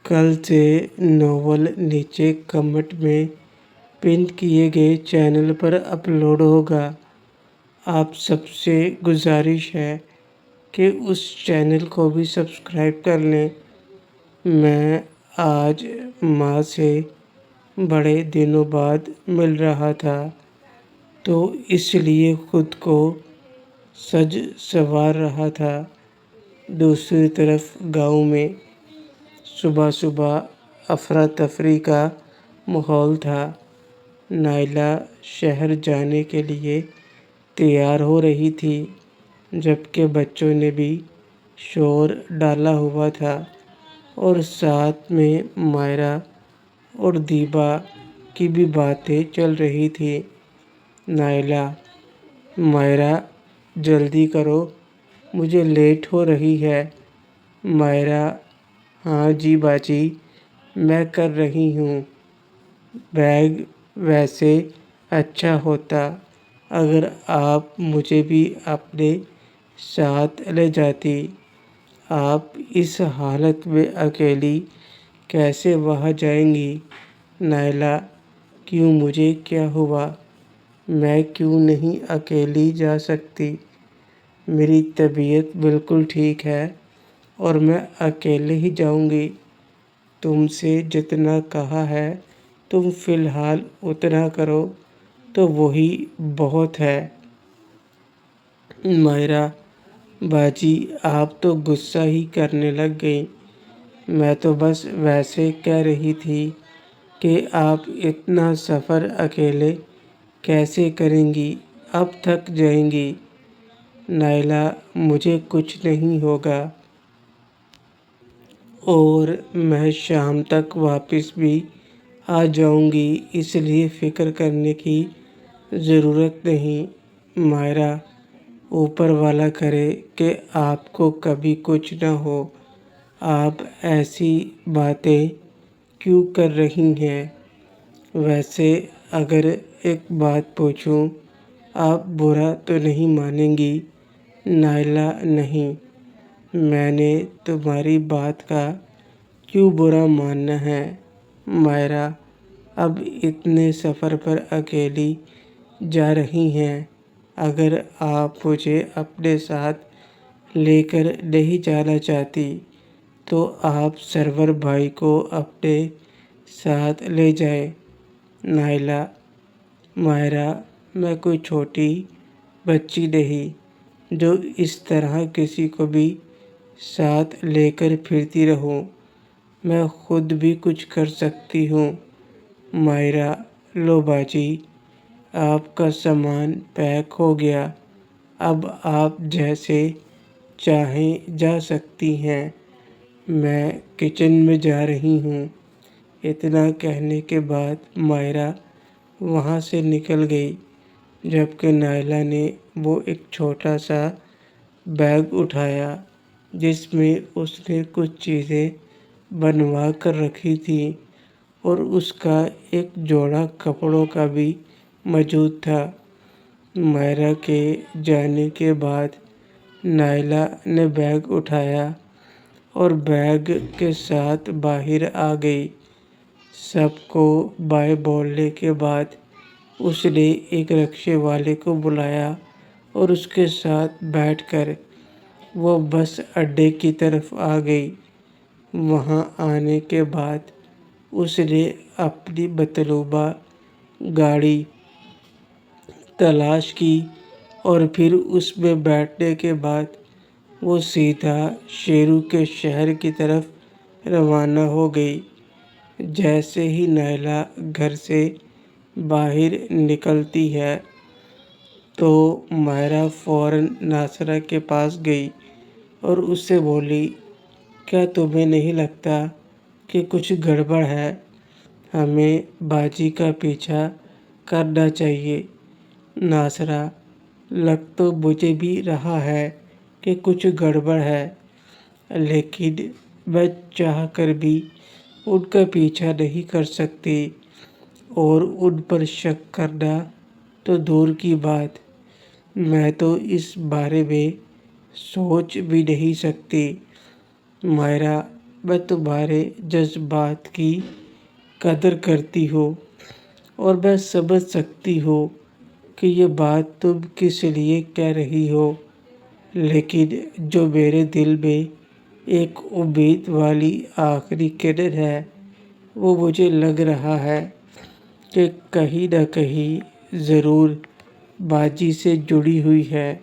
کل سے ناول نیچے کمنٹ میں پن کیے گئے چینل پر اپلوڈ ہوگا۔ آپ سب سے گزارش ہے کہ اس چینل کو بھی سبسکرائب کر لیں۔ میں آج ماں سے بڑے دنوں بعد مل رہا تھا، تو اس لیے خود کو سج سنوار رہا تھا۔ دوسری طرف گاؤں میں صبح صبح افراتفری کا ماحول تھا۔ نائلہ شہر جانے کے لیے تیار ہو رہی تھی، جبکہ بچوں نے بھی شور ڈالا ہوا تھا اور ساتھ میں مائرہ اور دیبا کی بھی باتیں چل رہی تھیں۔ نائلہ: مائرہ، جلدی کرو، مجھے لیٹ ہو رہی ہے۔ مائرہ: ہاں جی باجی، میں کر رہی ہوں۔ بیگ ویسے اچھا ہوتا اگر آپ مجھے بھی اپنے ساتھ لے جاتی۔ آپ اس حالت میں اکیلی کیسے وہاں جائیں گی؟ نائلہ: کیوں، مجھے کیا ہوا؟ میں کیوں نہیں اکیلی جا سکتی؟ میری طبیعت بالکل ٹھیک ہے اور میں اکیلے ہی جاؤں گی۔ تم سے جتنا کہا ہے تم فی الحال اتنا کرو تو وہی بہت ہے۔ مائرہ: باجی، آپ تو غصہ ہی کرنے لگ گئیں۔ میں تو بس ویسے کہہ رہی تھی کہ آپ اتنا سفر اکیلے کیسے کریں گی؟ اب تھک جائیں گی۔ نائلہ: مجھے کچھ نہیں ہوگا اور میں شام تک واپس بھی آ جاؤں گی، اس لیے فکر کرنے کی ضرورت نہیں۔ مائرہ: اوپر والا کرے کہ آپ کو کبھی کچھ نہ ہو۔ آپ ایسی باتیں کیوں کر رہی ہیں؟ ویسے اگر ایک بات پوچھوں، آپ برا تو نہیں مانیں گی؟ نائلہ: نہیں، میں نے تمہاری بات کا کیوں برا ماننا ہے؟ مائرہ: اب اتنے سفر پر اکیلی جا رہی ہیں، اگر آپ مجھے اپنے ساتھ لے کر نہیں جانا چاہتی تو آپ سرور بھائی کو اپنے ساتھ لے جائیں۔ نائلہ: مائرہ، میں کوئی چھوٹی بچی نہیں جو اس طرح کسی کو بھی ساتھ لے کر پھرتی رہوں۔ میں خود بھی کچھ کر سکتی ہوں۔ مائرہ: لو باجی، آپ کا سامان پیک ہو گیا، اب آپ جیسے چاہیں جا سکتی ہیں، میں کچن میں جا رہی ہوں۔ اتنا کہنے کے بعد مائرہ وہاں سے نکل گئی، جبکہ نائلہ نے وہ ایک چھوٹا سا بیگ اٹھایا جس میں اس نے کچھ چیزیں بنوا کر رکھی تھیں اور اس کا ایک جوڑا کپڑوں کا بھی موجود تھا۔ مائرہ کے جانے کے بعد نائلہ نے بیگ اٹھایا اور بیگ کے ساتھ باہر آ گئی۔ سب کو بائے بولنے کے بعد اس نے ایک رکشے والے کو بلایا اور اس کے ساتھ بیٹھ کر وہ بس اڈے کی طرف آ گئی۔ وہاں آنے کے بعد اس نے اپنی مطلوبہ گاڑی تلاش کی اور پھر اس میں بیٹھنے کے بعد وہ سیدھا شیرو کے شہر کی طرف روانہ ہو گئی۔ جیسے ہی نائلہ گھر سے باہر نکلتی ہے تو مائرہ فوراً ناصرہ کے پاس گئی اور اس سے بولی، کیا تمہیں نہیں لگتا کہ کچھ گڑبڑ ہے؟ ہمیں باجی کا پیچھا کرنا چاہیے۔ ناصرہ: لگ تو مجھے بھی رہا ہے کہ کچھ گڑبڑ ہے، لیکن میں چاہ کر بھی ان کا پیچھا نہیں کر سکتی اور ان پر شک کرنا تو دور کی بات، میں تو اس بارے میں سوچ بھی نہیں سکتی۔ مائرہ: میں تمہارے جذبات کی قدر کرتی ہوں اور میں سمجھ سکتی ہوں کہ یہ بات تم کس لیے کہہ رہی ہو، لیکن جو میرے دل میں ایک امید والی آخری کرن ہے، وہ مجھے لگ رہا ہے کہ کہیں نہ کہیں ضرور باجی سے جڑی ہوئی ہے۔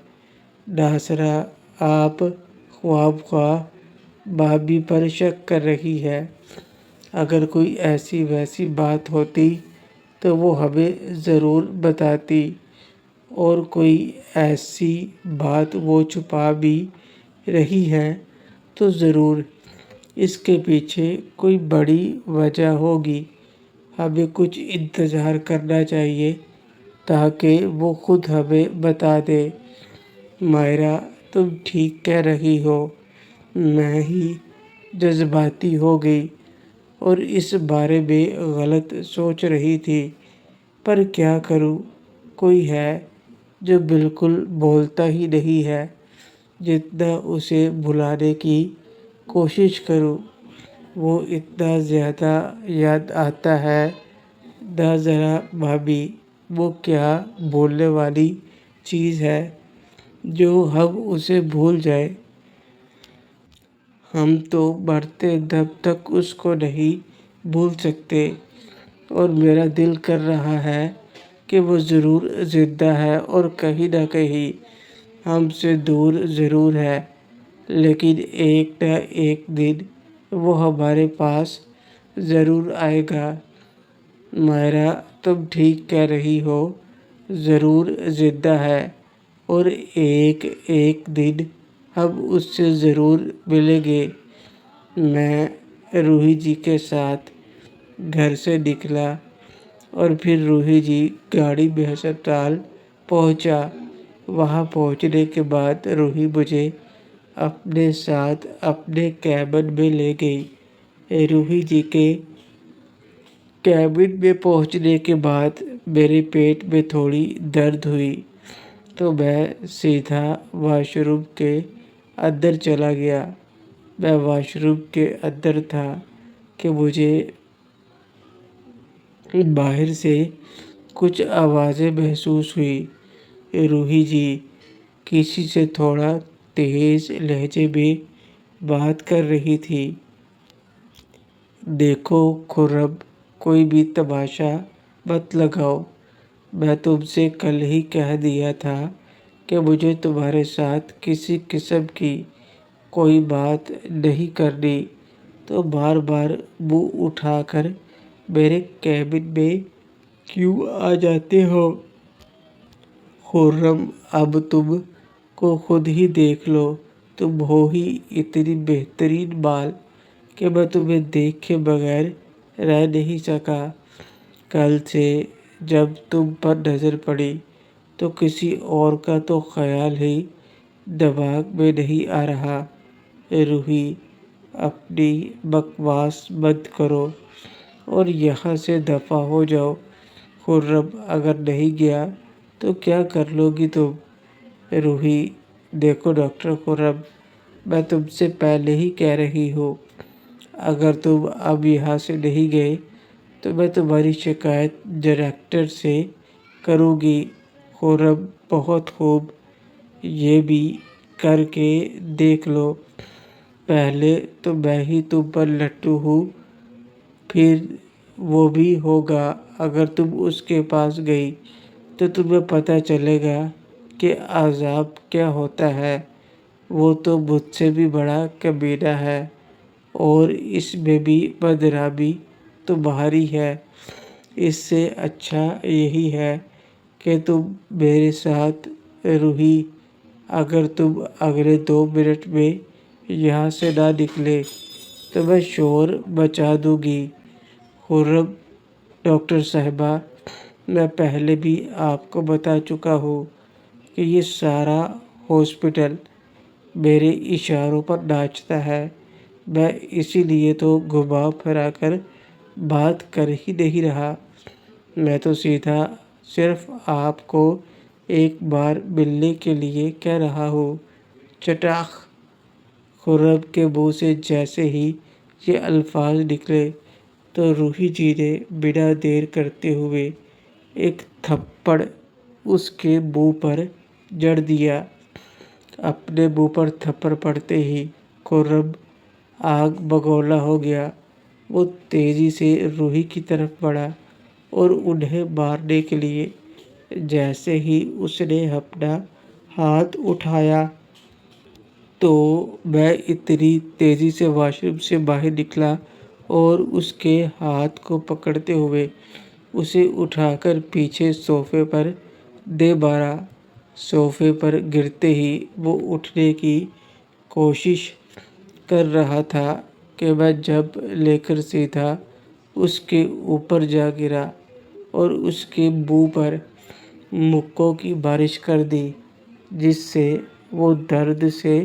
ناصرہ آپ خواہ بھابھی پر شک کر رہی ہے۔ اگر کوئی ایسی ویسی بات ہوتی تو وہ ہمیں ضرور بتاتی، اور کوئی ایسی بات وہ چھپا بھی رہی ہے تو ضرور اس کے پیچھے کوئی بڑی وجہ ہوگی۔ ہمیں کچھ انتظار کرنا چاہیے تاکہ وہ خود ہمیں بتا دے۔ مائرہ، تم ٹھیک کہہ رہی ہو، میں ہی جذباتی ہو گئی اور اس بارے میں غلط سوچ رہی تھی، پر کیا کروں، کوئی ہے جو بالکل بولتا ہی نہیں ہے۔ جتنا اسے بھلانے کی کوشش کروں وہ اتنا زیادہ یاد آتا ہے۔ ناصرہ بھابھی، وہ کیا بھولنے والی چیز ہے جو ہم اسے بھول جائیں؟ ہم تو مرتے دم تک اس کو نہیں بھول سکتے، اور میرا دل کر رہا ہے کہ وہ ضرور زندہ ہے اور کہیں نہ کہیں ہم سے دور ضرور ہے، لیکن ایک نہ ایک دن وہ ہمارے پاس ضرور آئے گا۔ مائرہ، تم ٹھیک کہہ رہی ہو، ضرور زندہ ہے، اور ایک ایک دن ہم اس سے ضرور ملیں گے۔ میں روحی جی کے ساتھ گھر سے نکلا اور پھر روحی جی گاڑی میں ہسپتال پہنچا۔ وہاں پہنچنے کے بعد روحی مجھے اپنے ساتھ اپنے کیبن میں لے گئی۔ روحی جی کے کیبن میں پہنچنے کے بعد میرے پیٹ میں تھوڑی درد ہوئی تو میں سیدھا واش روم کے اندر چلا گیا۔ میں واش روم کے اندر تھا کہ مجھے باہر سے کچھ آوازیں محسوس ہوئی۔ روحی جی کسی سے تھوڑا تیز لہجے میں بات کر رہی تھی۔ دیکھو خرم، کوئی بھی تماشا مت لگاؤ، میں تم سے کل ہی کہہ دیا تھا کہ مجھے تمہارے ساتھ کسی قسم کی کوئی بات نہیں کرنی، تو بار بار منہ اٹھا کر میرے کیبن میں کیوں آ جاتے ہو؟ خرم، اب تم کو خود ہی دیکھ لو، تم ہو ہی اتنی بہترین بال کہ میں تمہیں دیکھے بغیر رہ نہیں سکا۔ کل سے جب تم پر نظر پڑی تو کسی اور کا تو خیال ہی دماغ میں نہیں آ رہا۔ روحی، اپنی بکواس بند کرو اور یہاں سے دفع ہو جاؤ۔ خرم، اگر نہیں گیا تو کیا کر لو گی تم؟ روحی، دیکھو ڈاکٹر خرم، میں تم سے پہلے ہی کہہ رہی ہوں، اگر تم اب یہاں سے نہیں گئے تو میں تمہاری شکایت ڈائریکٹر سے کروں گی۔ خرم، بہت خوب، یہ بھی کر کے دیکھ لو۔ پہلے تو میں ہی تم پر لٹو ہوں، پھر وہ بھی ہوگا۔ اگر تم اس کے پاس گئی تو تمہیں پتہ چلے گا کہ عذاب کیا ہوتا ہے۔ وہ تو مجھ سے بھی بڑا کمینہ ہے، اور اس میں بھی بدنامی تمہاری ہے۔ اس سے اچھا یہی ہے کہ تم میرے ساتھ روحی، اگر تم اگلے 2 منٹ میں یہاں سے نہ نکلے تو میں شور مچا دوں گی۔ خرم، ڈاکٹر صاحبہ، میں پہلے بھی آپ کو بتا چکا ہوں کہ یہ سارا ہاسپٹل میرے اشاروں پر ناچتا ہے۔ میں اسی لیے تو گھما پھرا کر بات کر ہی نہیں رہا، میں تو سیدھا صرف آپ کو ایک بار ملنے کے لیے کہہ رہا ہوں۔ چٹاخ! خرم کے منہ سے جیسے ہی یہ الفاظ نکلے تو روحی جی نے بنا دیر کرتے ہوئے ایک تھپڑ اس کے منہ پر جڑ دیا۔ اپنے منہ پر تھپڑ پڑتے ہی خرم آگ بگولا ہو گیا۔ وہ تیزی سے روحی کی طرف بڑھا اور انہیں مارنے کے لیے جیسے ہی اس نے اپنا ہاتھ اٹھایا تو میں اتنی تیزی سے واش روم سے باہر نکلا اور اس کے ہاتھ کو پکڑتے ہوئے اسے اٹھا کر پیچھے صوفے پر دے مارا۔ صوفے پر گرتے ہی وہ اٹھنے کی کوشش کر رہا تھا کہ میں جب لے کر سیدھا اس کے اوپر جا گرا اور اس کے منہ پر مکوں کی بارش کر دی، جس سے وہ درد سے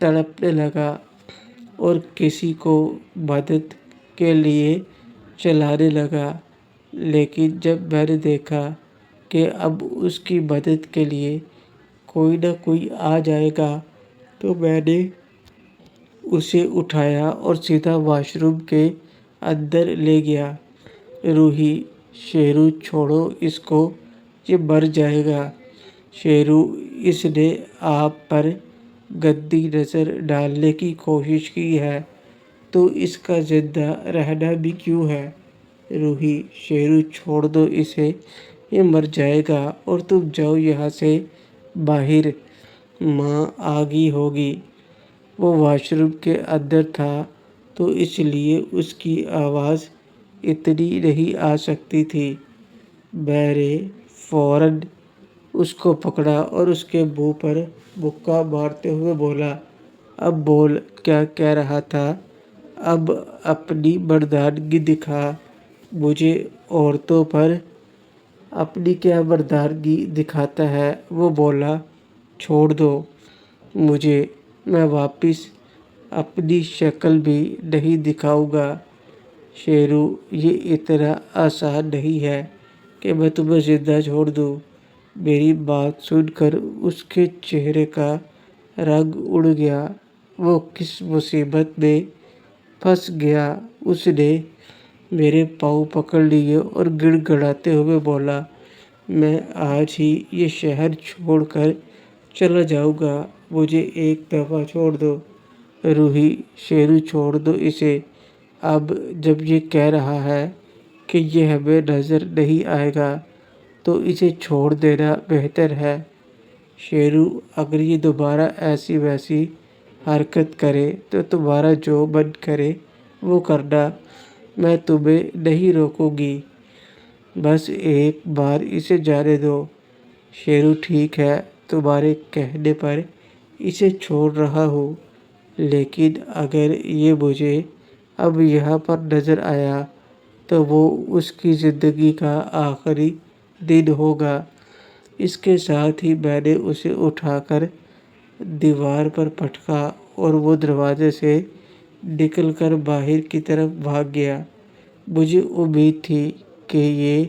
تڑپنے لگا اور کسی کو مدد کے لیے چلانے لگا۔ لیکن جب میں نے دیکھا کہ اب اس کی مدد کے لیے کوئی نہ کوئی آ جائے گا تو میں نے اسے اٹھایا اور سیدھا واش روم کے اندر لے گیا۔ روحی، شیرو چھوڑو اس کو، یہ مر جائے گا۔ شیرو، اس نے آپ پر گندی نظر ڈالنے کی کوشش کی ہے تو اس کا زندہ رہنا بھی کیوں ہے؟ روحی، شیرو چھوڑ دو اسے، یہ مر جائے گا اور تم جاؤ یہاں سے باہر، ماں آ گئی ہوگی۔ وہ واش روم کے اندر تھا تو اس لیے اس کی آواز اتنی نہیں آ سکتی تھی۔ میں نے فوراً اس کو پکڑا اور اس کے منہ پر مکہ مارتے ہوئے بولا، اب بول، کیا کہہ رہا تھا؟ اب اپنی مردانگی دکھا مجھے۔ عورتوں پر اپنی کیا مردانگی دکھاتا ہے؟ وہ بولا، چھوڑ دو مجھے، میں واپس اپنی شکل بھی نہیں دکھاؤں گا۔ شیرو، یہ اتنا آسان نہیں ہے کہ میں تمہیں زندہ چھوڑ دوں۔ میری بات سن کر اس کے چہرے کا رنگ اڑ گیا۔ وہ کس مصیبت میں پھنس گیا۔ اس نے میرے پاؤں پکڑ لیے اور گڑ گڑاتے ہوئے بولا، میں آج ہی یہ شہر چھوڑ کر چلا جاؤں گا، مجھے ایک دفعہ چھوڑ دو۔ روحی، شیرو چھوڑ دو اسے۔ اب جب یہ کہہ رہا ہے کہ یہ ہمیں نظر نہیں آئے گا تو اسے چھوڑ دینا بہتر ہے۔ شیرو، اگر یہ دوبارہ ایسی ویسی حرکت کرے تو تمہارا جو من کرے وہ کرنا، میں تمہیں نہیں روکوں گی، بس ایک بار اسے جانے دو۔ شیرو، ٹھیک ہے، تمہارے کہنے پر اسے چھوڑ رہا ہوں، لیکن اگر یہ مجھے اب یہاں پر نظر آیا تو وہ اس کی زندگی کا آخری دن ہوگا۔ اس کے ساتھ ہی میں نے اسے اٹھا کر دیوار پر پٹکا اور وہ دروازے سے نکل کر باہر کی طرف بھاگ گیا۔ مجھے امید تھی کہ یہ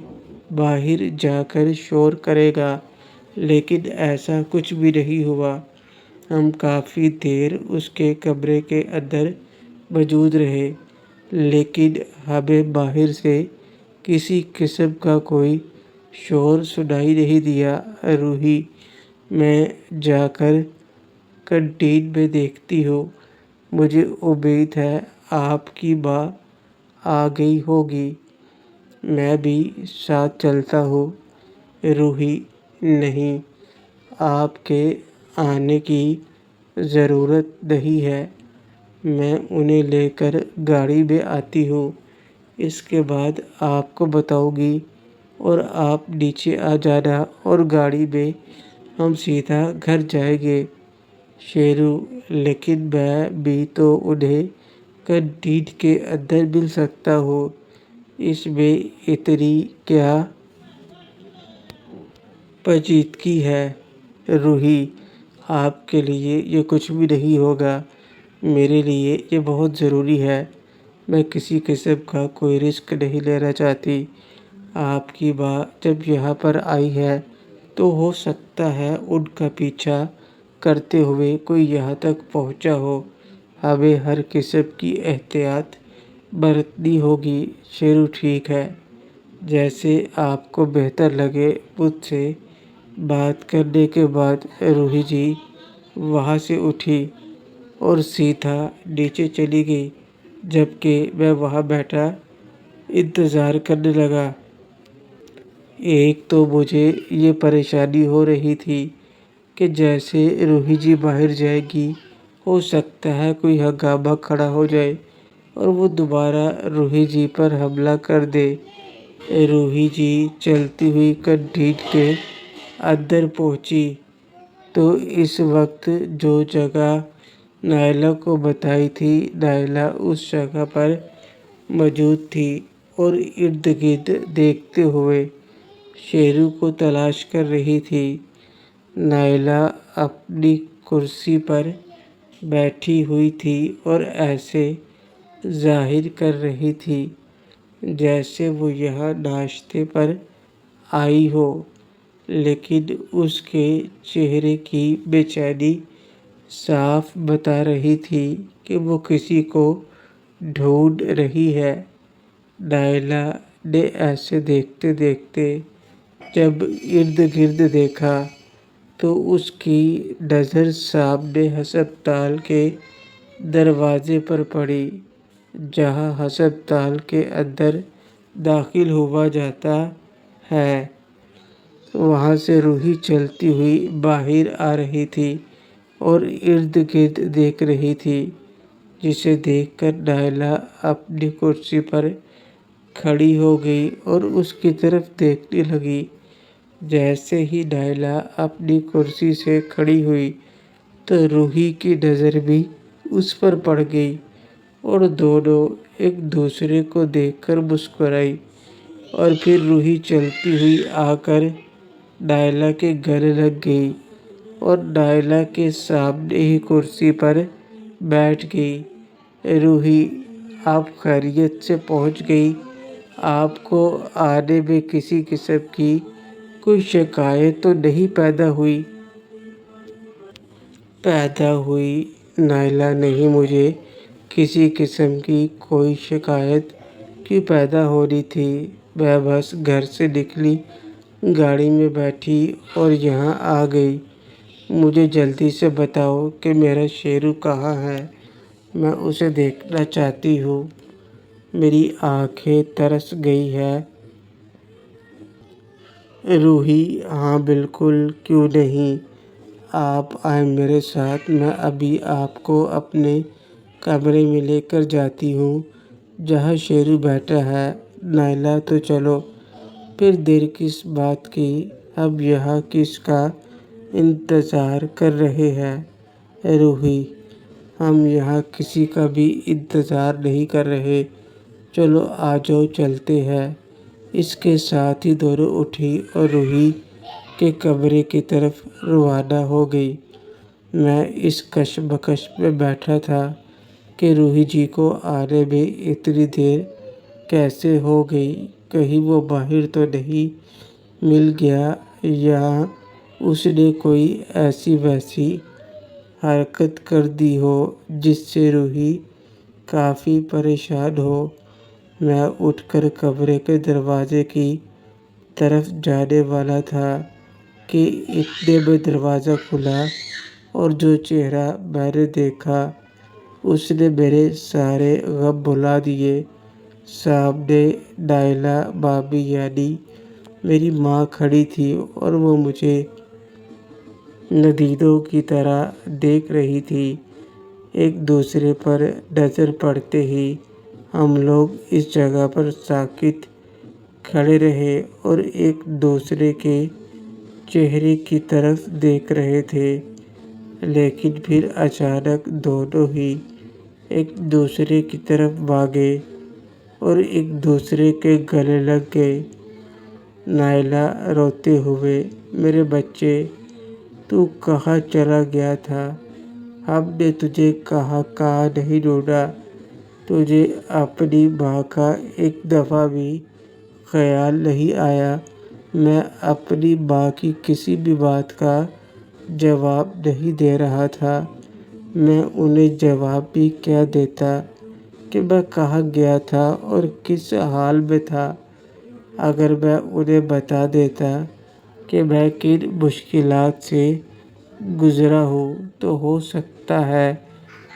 باہر جا کر شور کرے گا، لیکن ایسا کچھ بھی نہیں ہوا۔ ہم کافی دیر اس کے کمرے کے اندر موجود رہے، لیکن ہمیں باہر سے کسی قسم کا کوئی شور سنائی نہیں دیا۔ روحی، میں جا کر کینٹین میں دیکھتی ہوں، مجھے امید ہے آپ کی ماں آ گئی ہوگی، میں بھی ساتھ چلتا ہوں۔ روحی، نہیں، آپ کے آنے کی ضرورت نہیں ہے، میں انہیں لے کر گاڑی میں آتی ہوں، اس کے بعد آپ کو بتاؤں گی اور آپ نیچے آ جانا اور گاڑی میں ہم سیدھا گھر جائیں گے۔ شیرو، لیکن میں بھی تو انہیں کینٹین کے اندر مل سکتا ہوں، اس میں اتنی کیا پیچیدگی ہے؟ روحی، آپ کے لیے یہ کچھ بھی نہیں ہوگا، میرے لیے یہ بہت ضروری ہے، میں کسی قسم کا کوئی رسک نہیں لینا چاہتی۔ آپ کی ماں جب یہاں پر آئی ہے تو ہو سکتا ہے ان کا پیچھا کرتے ہوئے کوئی یہاں تک پہنچا ہو، ہمیں ہر قسم کی احتیاط برتنی ہوگی۔ شیرو ٹھیک ہے، جیسے آپ کو بہتر لگے۔ مجھ سے بات کرنے کے بعد روحی جی وہاں سے اٹھی اور سیدھا نیچے چلی گئی، جبکہ میں وہاں بیٹھا انتظار کرنے لگا۔ ایک تو مجھے یہ پریشانی ہو رہی تھی کہ جیسے روحی جی باہر جائے گی، ہو سکتا ہے کوئی ہنگامہ کھڑا ہو جائے اور وہ دوبارہ روحی جی پر حملہ کر دے۔ روحی جی چلتی ہوئی کینٹین کے اندر پہنچی تو اس وقت جو جگہ نائلہ کو بتائی تھی، نائلہ اس جگہ پر موجود تھی اور ارد گرد دیکھتے ہوئے شیرو کو تلاش کر رہی تھی۔ نائلہ اپنی کرسی پر بیٹھی ہوئی تھی اور ایسے ظاہر کر رہی تھی جیسے وہ یہاں ناشتے پر آئی ہو، لیکن اس کے چہرے کی بے چینی صاف بتا رہی تھی کہ وہ کسی کو ڈھونڈ رہی ہے۔ نائلہ نے ایسے دیکھتے دیکھتے جب ارد گرد دیکھا تو اس کی نظر سامنے ہسپتال کے دروازے پر پڑی، جہاں ہسپتال کے اندر داخل ہوا جاتا ہے۔ وہاں سے روحی چلتی ہوئی باہر آ رہی تھی اور ارد گرد دیکھ رہی تھی، جسے دیکھ کر نائلہ اپنی کرسی پر کھڑی ہو گئی اور اس کی طرف دیکھنے لگی۔ جیسے ہی نائلہ اپنی کرسی سے کھڑی ہوئی تو روحی کی نظر بھی اس پر پڑ گئی اور دونوں ایک دوسرے کو دیکھ کر مسکرائی، اور پھر روحی چلتی ہوئی آ کر نائلہ کے گلے لگ گئی اور نائلہ کے سامنے ہی کرسی پر بیٹھ گئی۔ روحی، آپ خیریت سے پہنچ گئی؟ آپ کو آنے میں کسی قسم کی کوئی شکایت تو نہیں پیدا ہوئی؟ نائلہ، نہیں، مجھے کسی قسم کی کوئی شکایت کیوں پیدا ہونی تھی؟ میں بس گھر سے نکلی، گاڑی میں بیٹھی اور یہاں آ گئی۔ مجھے جلدی سے بتاؤ کہ میرا شیرو کہاں ہے، میں اسے دیکھنا چاہتی ہوں۔ میری آنکھیں ترس گئی ہیں۔ روحی، ہاں بالکل، کیوں نہیں، آپ آئیں میرے ساتھ، میں ابھی آپ کو اپنے کمرے میں لے کر جاتی ہوں جہاں شیرو بیٹھا ہے۔ نائلہ، تو چلو پھر دیر کس بات کی، ہم یہاں کس کا انتظار کر رہے ہیں؟ روحی، ہم یہاں کسی کا بھی انتظار نہیں کر رہے، چلو آ جاؤ، چلتے ہیں۔ اس کے ساتھ ہی دونوں اٹھی اور روحی کے کمرے کی طرف روانہ ہو گئی۔ میں اس کشمکش میں بیٹھا تھا کہ روحی جی کو آنے میں اتنی دیر کیسے ہو گئی، کہیں وہ باہر تو نہیں مل گیا یا اس نے کوئی ایسی ویسی حرکت کر دی ہو جس سے روحی کافی پریشان ہو۔ میں اٹھ کر کمرے کے دروازے کی طرف جانے والا تھا کہ اتنے میں دروازہ کھلا اور جو چہرہ میں نے دیکھا اس نے میرے سارے غم بھلا دیے۔ سامنے نائلہ بھابھی یعنی میری ماں کھڑی تھی اور وہ مجھے ندیدوں کی طرح دیکھ رہی تھی۔ ایک دوسرے پر نظر پڑتے ہی ہم لوگ اس جگہ پر ساکت کھڑے رہے اور ایک دوسرے کے چہرے کی طرف دیکھ رہے تھے، لیکن پھر اچانک دونوں ہی ایک دوسرے کی طرف بھاگے اور ایک دوسرے کے گلے لگ گئے۔ نائلہ روتے ہوئے، میرے بچے، تو کہاں چلا گیا تھا؟ ہم نے تجھے کہاں کہاں نہیں ڈھونڈا، تجھے اپنی ماں کا ایک دفعہ بھی خیال نہیں آیا؟ میں اپنی ماں کی کسی بھی بات کا جواب نہیں دے رہا تھا، میں انہیں جواب بھی کیا دیتا کہ میں کہاں گیا تھا اور کس حال میں تھا۔ اگر میں انہیں بتا دیتا کہ میں کن مشکلات سے گزرا ہوں تو ہو سکتا ہے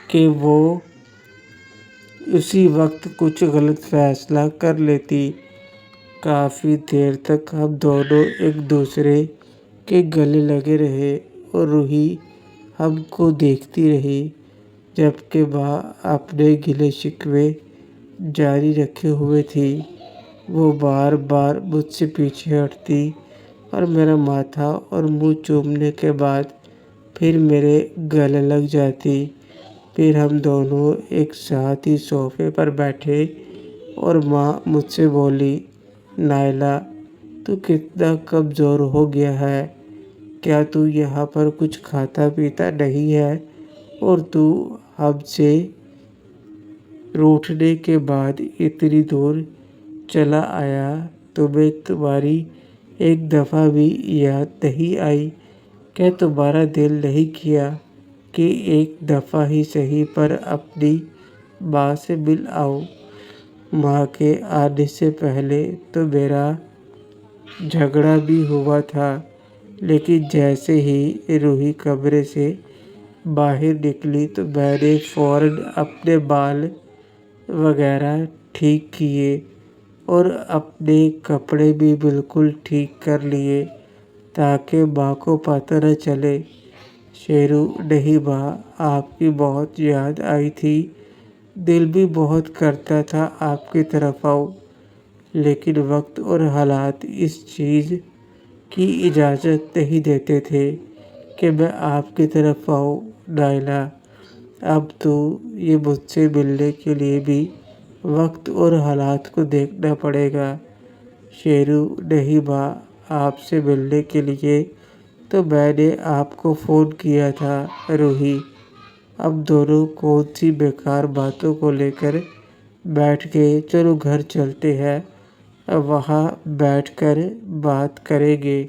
کہ وہ اسی وقت کچھ غلط فیصلہ کر لیتی۔ کافی دیر تک ہم دونوں ایک دوسرے کے گلے لگے رہے اور روحی ہم کو دیکھتی رہی، جبکہ وہ اپنے گلے شکوے جاری رکھے ہوئے تھی۔ وہ بار بار مجھ سے پیچھے ہٹتی اور میرا ماتھا اور منہ چومنے کے بعد پھر میرے گلے لگ جاتی۔ پھر ہم دونوں ایک ساتھ ہی صوفے پر بیٹھے اور ماں مجھ سے بولی، نائلہ تو کتنا کمزور ہو گیا ہے، کیا تو یہاں پر کچھ کھاتا پیتا نہیں ہے اور تو ہم سے روٹھنے کے بعد اتنی دور چلا آیا، تمہیں تمہاری ایک دفعہ بھی یاد نہیں آئی؟ کیا تمہارا دل نہیں کیا کہ ایک دفعہ ہی صحیح پر اپنی ماں سے مل آؤ؟ ماں کے آنے سے پہلے تو میرا جھگڑا بھی ہوا تھا، لیکن جیسے ہی روحی کمرے سے باہر نکلی تو میں نے فوراً اپنے بال وغیرہ ٹھیک کیے اور اپنے کپڑے بھی بالکل ٹھیک کر لیے تاکہ ماں کو پتہ نہ چلے۔ شیرو، نہیں ماں، آپ کی بہت یاد آئی تھی، دل بھی بہت کرتا تھا آپ کی طرف آؤں، لیکن وقت اور حالات اس چیز کی اجازت نہیں دیتے تھے کہ میں آپ کی طرف آؤں۔ نائلہ، اب تو یہ مجھ سے ملنے کے لیے بھی وقت اور حالات کو دیکھنا پڑے گا۔ شیرو، نہیں ماں، آپ سے ملنے کے لیے تو میں نے آپ کو فون کیا تھا۔ روحی، اب دونوں کون سی بیکار باتوں کو لے کر بیٹھ گئے، چلو گھر چلتے ہیں، وہاں بیٹھ کر بات کریں گے۔